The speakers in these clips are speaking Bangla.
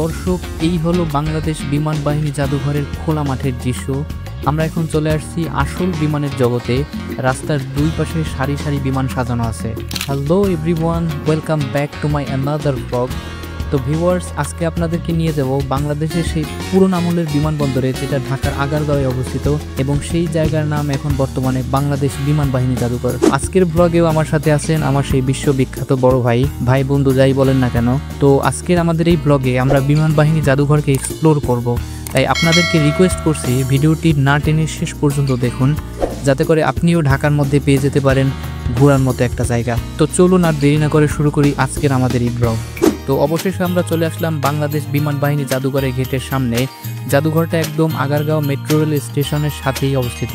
দর্শক, এই হলো বাংলাদেশ বিমান বাহিনী জাদুঘরের খোলা মাঠের দৃশ্য। আমরা এখন চলে আসছি আসল বিমানের জগতে। রাস্তার দুই পাশে সারি সারি বিমান সাজানো আছে। Hello everyone, welcome back to my another blog. তো ভিউয়ার্স, আজকে আপনাদেরকে নিয়ে যাব বাংলাদেশের সেই পুরনো আমলের বিমানবন্দরে, যেটা ঢাকার আগারগাঁওয়ে অবস্থিত, এবং সেই জায়গার নাম এখন বর্তমানে বাংলাদেশ বিমান বাহিনী জাদুঘর। আজকের ব্লগেও আমার সাথে আছেন আমার সেই বিশ্ববিখ্যাত বড় ভাই বন্ধু যাই বলেন না কেন। তো আজকের আমাদের এই ব্লগে আমরা বিমান বাহিনী জাদুঘরকে এক্সপ্লোর করব। তাই আপনাদেরকে রিকোয়েস্ট করছি ভিডিওটি না টেনে শেষ পর্যন্ত দেখুন, যাতে করে আপনিও ঢাকার মধ্যে পেয়ে যেতে পারেন ঘোরার মতো একটা জায়গা। তো চলুন আর দেরি না করে শুরু করি আজকের আমাদের এই ব্লগ। তো অবশেষে আমরা চলে আসলাম বাংলাদেশ বিমান বাহিনী জাদুঘরের গেটের সামনে। জাদুঘরটা একদম আগারগাঁও মেট্রো রেল স্টেশনের সাথেই অবস্থিত।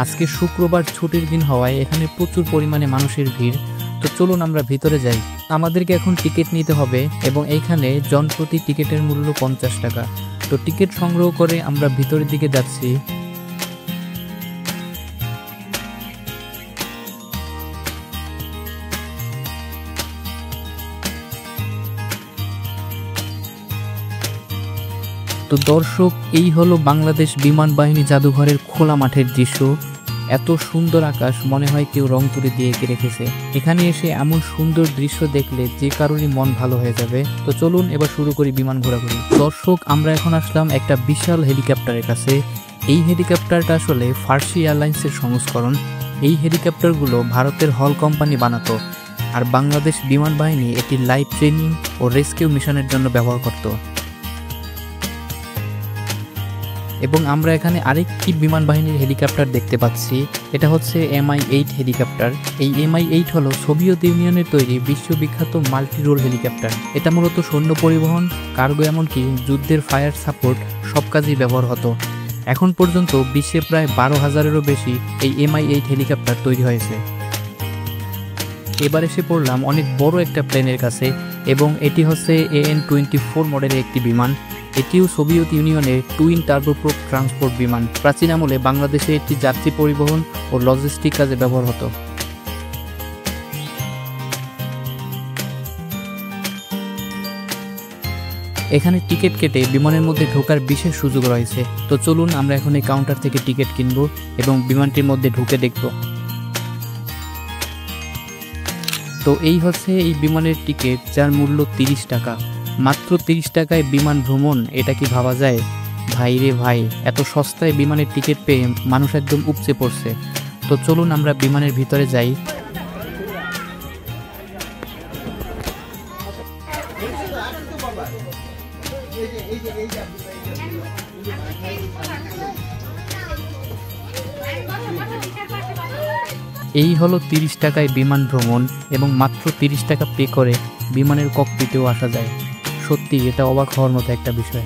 আজকে শুক্রবার ছুটির দিন হওয়ায় এখানে প্রচুর পরিমাণে মানুষের ভিড়। তো চলুন আমরা ভিতরে যাই। আমাদেরকে এখন টিকিট নিতে হবে এবং এইখানে জনপ্রতি টিকিটের মূল্য 50 টাকা। তো টিকিট সংগ্রহ করে আমরা ভিতরের দিকে যাচ্ছি। তো দর্শক, এই হলো বাংলাদেশ বিমান বাহিনী জাদুঘরের খোলা মাঠের দৃশ্য। এত সুন্দর আকাশ, মনে হয় কেউ রং তুলি দিয়ে এঁকে রেখেছে। এখানে এসে এমন সুন্দর দৃশ্য দেখলে যে কারোরই মন ভালো হয়ে যাবে। তো চলুন এবার শুরু করি বিমান ঘোরাঘুরি। দর্শক, আমরা এখন আসলাম একটা বিশাল হেলিকপ্টারের কাছে। এই হেলিকপ্টারটা আসলে ফার্সি এয়ারলাইন্সের সংস্করণ। এই হেলিকপ্টারগুলো ভারতের হল কোম্পানি বানাতো, আর বাংলাদেশ বিমান বাহিনী এটি লাইভ ট্রেনিং ও রেস্কিউ মিশনের জন্য ব্যবহার করত। এবং আমরা এখানে আরেকটি বিমান বাহিনীর হেলিকপ্টার দেখতে পাচ্ছি। এটা হচ্ছে MI-8 হেলিকপ্টার। এই MI-8 হলো সোভিয়েত ইউনিয়নের তৈরি বিশ্ববিখ্যাত মাল্টি রোল হেলিকপ্টার। এটা মূলত সৈন্য পরিবহন, কার্গো, এমনকি যুদ্ধের ফায়ার সাপোর্ট সব কাজেই ব্যবহার হতো। এখন পর্যন্ত বিশ্বে প্রায় 12,000-এরও বেশি এই MI-8 হেলিকপ্টার তৈরি হয়েছে। এবার এসে পড়লাম অনেক বড় একটা প্লেনের কাছে, এবং এটি হচ্ছে AN-24 মডেলের একটি বিমান। এটিও সোভিয়েত ইউনিয়নের টুইন টার্বোপ্রপ ট্রান্সপোর্ট বিমান। প্রাচীন আমলে বাংলাদেশে একটি যাত্রী পরিবহন ও লজিস্টিক কাজে ব্যবহার হতো। এখানে টিকিট কেটে বিমানের মধ্যে ঢোকার বিশেষ সুযোগ রয়েছে। তো চলুন আমরা এখন এই কাউন্টার থেকে টিকিট কিনব এবং বিমানটির মধ্যে ঢুকে দেখব। তো এই হচ্ছে এই বিমানের টিকিট, যার মূল্য 30 টাকা। মাত্র 30 টাকায় বিমান ভ্রমণ, এটা কি ভাবা যায়? ভাই রে ভাই, এত সস্তায় বিমানের টিকিট পেয়ে মানুষ একদম উপচে পড়ছে। তো চলুন আমরা বিমানের ভিতরে যাই। এই হলো 30 টাকায় বিমান ভ্রমণ, এবং মাত্র 30 টাকা পে করে বিমানের ককপিটেও আসা যায়। সত্যি এটা অবাক হওয়ার মতো একটা বিষয়।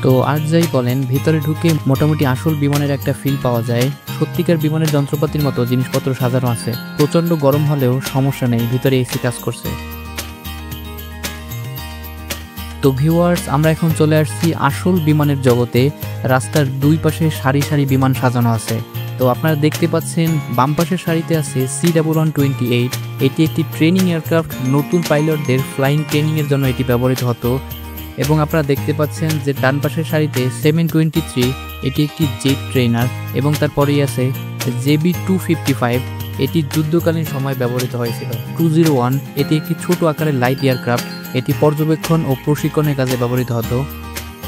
তো আর যাই বলেন, ভিতরে ঢুকে মোটামুটি আসল বিমানের একটা ফিল পাওয়া যায়। সত্যিকার বিমানের যন্ত্রপাতির মতো জিনিসপত্র সাজানো আছে। প্রচন্ড গরম হলেও সমস্যা নেই, ভিতরে এসি কাজ করছে। তো ভিউয়ার্স, আমরা এখন চলে আসছি আসল বিমানের জগতে। রাস্তার দুই পাশে সারি সারি বিমান সাজানো আছে। তো আপনারা দেখতে পাচ্ছেন বাম পাশের সারিতে আছে C1128। এটি একটি ট্রেনিং এয়ারক্রাফট। নতুন পাইলটদের ফ্লাইং ট্রেনিংয়ের জন্য এটি ব্যবহৃত হতো। এবং আপনারা দেখতে পাচ্ছেন যে ডান পাশের সারিতে 723, এটি একটি জেট ট্রেনার। এবং তারপরেই আছে JB255, এটি যুদ্ধকালীন সময় ব্যবহৃত হয়েছিল। 201, এটি একটি ছোট আকারের লাইট এয়ারক্রাফট। এটি পর্যবেক্ষণ ও প্রশিক্ষণের কাজে ব্যবহৃত হতো।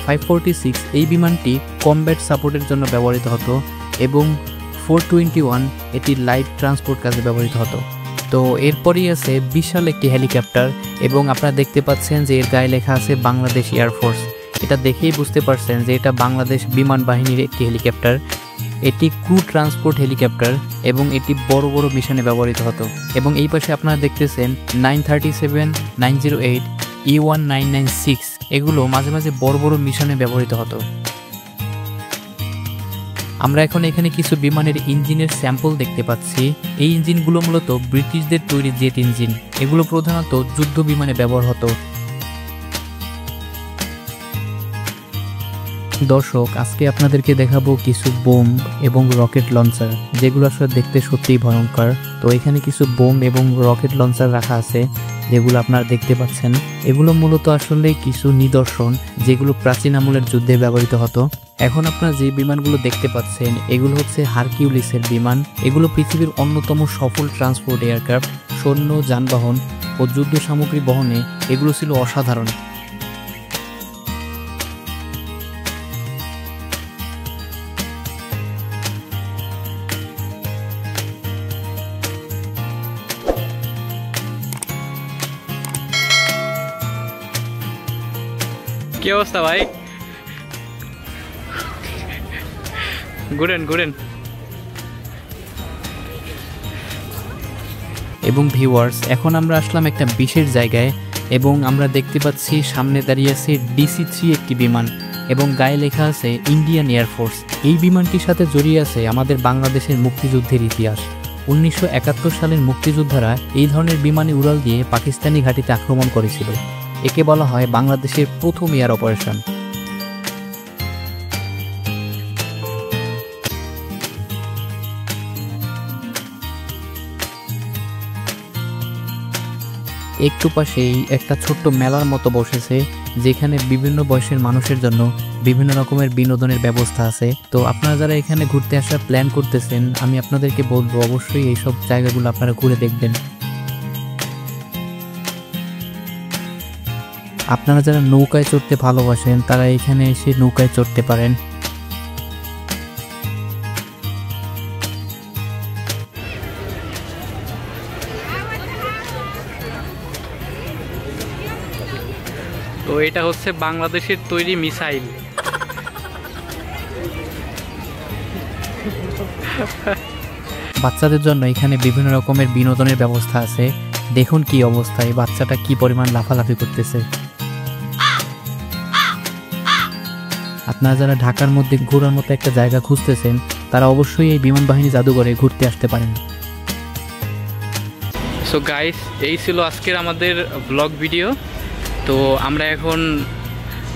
546, এই বিমানটি কমব্যাট সাপোর্টের জন্য ব্যবহৃত হতো। এবং 421, এটি লাইট ট্রান্সপোর্ট কাজে ব্যবহৃত হতো। তো এরপরই আছে বিশাল একটি হেলিকপ্টার, এবং আপনারা দেখতে পাচ্ছেন যে এর গায়ে লেখা আছে বাংলাদেশ এয়ারফোর্স। এটা দেখেই বুঝতে পারছেন যে এটা বাংলাদেশ বিমান বাহিনীর একটি হেলিকপ্টার। এটি ক্রু ট্রান্সপোর্ট হেলিকপ্টার, এবং এটি বড় বড় মিশনে ব্যবহৃত হতো। এবং এই পাশে আপনারা দেখতেছেন 937, 908, E1996, এগুলো মাঝে মাঝে বড় বড় মিশনে ব্যবহৃত হতো। আমরা এখন এখানে কিছু বিমানের ইঞ্জিনের স্যাম্পল দেখতে পাচ্ছি। এই ইঞ্জিনগুলো মূলত ব্রিটিশদের তৈরি জেট ইঞ্জিন। এগুলো প্রধানত যুদ্ধ বিমানে ব্যবহার হতো। দর্শক, আজকে আপনাদেরকে দেখাবো কিছু বোম এবং রকেট লঞ্চার, যেগুলো আসলে দেখতে সত্যিই ভয়ঙ্কর। তো এখানে কিছু বোম এবং রকেট লঞ্চার রাখা আছে, যেগুলো আপনারা দেখতে পাচ্ছেন। এগুলো মূলত আসলে কিছু নিদর্শন, যেগুলো প্রাচীন আমলের যুদ্ধে ব্যবহৃত হতো। এখন আপনারা যে বিমানগুলো দেখতে পাচ্ছেন, এগুলো হচ্ছে হারকিউলিসের বিমান। এগুলো পৃথিবীর অন্যতম সফল ট্রান্সপোর্ট এয়ারক্রাফট। সৈন্য, যানবাহন ও যুদ্ধ সামগ্রী বহনে এগুলো ছিল অসাধারণ। কি অবস্থা ভাই? ঘুরেন ঘুরেন। এবং ভিউয়ার্স, এখন আমরা আসলাম একটা বিশেষ জায়গায় এবং আমরা দেখতে পাচ্ছি সামনে দাঁড়িয়ে আছে DC-3 একটি বিমান এবং গায়ে লেখা আছে ইন্ডিয়ান এয়ারফোর্স। এই বিমানটির সাথে জড়িয়ে আছে আমাদের বাংলাদেশের মুক্তিযুদ্ধের ইতিহাস। 1971 সালের মুক্তিযোদ্ধারা এই ধরনের বিমানে উড়াল দিয়ে পাকিস্তানি ঘাঁটিতে আক্রমণ করেছিল। একে বলা হয় বাংলাদেশের প্রথম এয়ার অপারেশন। একটু পাশেই একটা ছোট্ট মেলার মতো বসেছে, যেখানে বিভিন্ন বয়সের মানুষের জন্য বিভিন্ন রকমের বিনোদনের ব্যবস্থা আছে। তো আপনারা যারা এখানে ঘুরতে আসার প্ল্যান করতেছেন, আমি আপনাদেরকে বলবো অবশ্যই এইসব জায়গাগুলো আপনারা ঘুরে দেখবেন। আপনারা যারা নৌকায় চড়তে ভালোবাসেন, তারা এখানে এসে নৌকায় চড়তে পারেন। তো এটা হচ্ছে বাংলাদেশের তৈরি মিসাইল। বাচ্চাদের জন্য এখানে বিভিন্ন রকমের বিনোদনের ব্যবস্থা আছে। দেখুন কি অবস্থায় বাচ্চাটা কি পরিমাণ লাফালাফি করতেছে। আপনারা যারা ঢাকার মধ্যে ঘোরার মতো একটা জায়গা খুঁজতেছেন, তারা অবশ্যই এই বিমান বাহিনী জাদুঘরে ঘুরতে আসতে পারেন। সো গাইস, এই ছিল আজকের আমাদের ব্লগ ভিডিও। তো আমরা এখন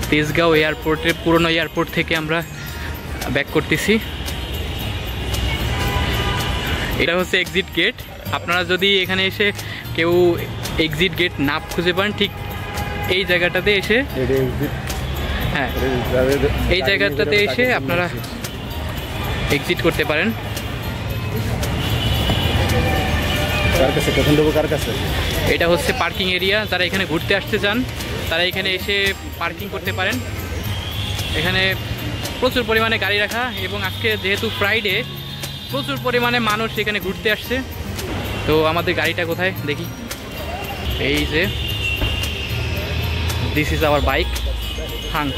তেজগাঁও এয়ারপোর্টের পুরনো এয়ারপোর্ট থেকে আমরা ব্যাক করতেছি। এটা হচ্ছে এক্সিট গেট। আপনারা যদি এখানে এসে কেউ এক্সিট গেট না খুঁজে পান, ঠিক এই জায়গাটাতে এসে, হ্যাঁ এই জায়গাটাতে এসে আপনারা এক্সিট করতে পারেন। এটা হচ্ছে পার্কিং এরিয়া। যারা এখানে ঘুরতে আসতে চান, তারা এখানে এসে পার্কিং করতে পারেন। এখানে প্রচুর পরিমাণে গাড়ি রাখা, এবং আজকে যেহেতু ফ্রাইডে প্রচুর পরিমাণে মানুষ এখানে ঘুরতে আসছে। তো আমাদের গাড়িটা কোথায় দেখি? এই যে, this is our bike hunk.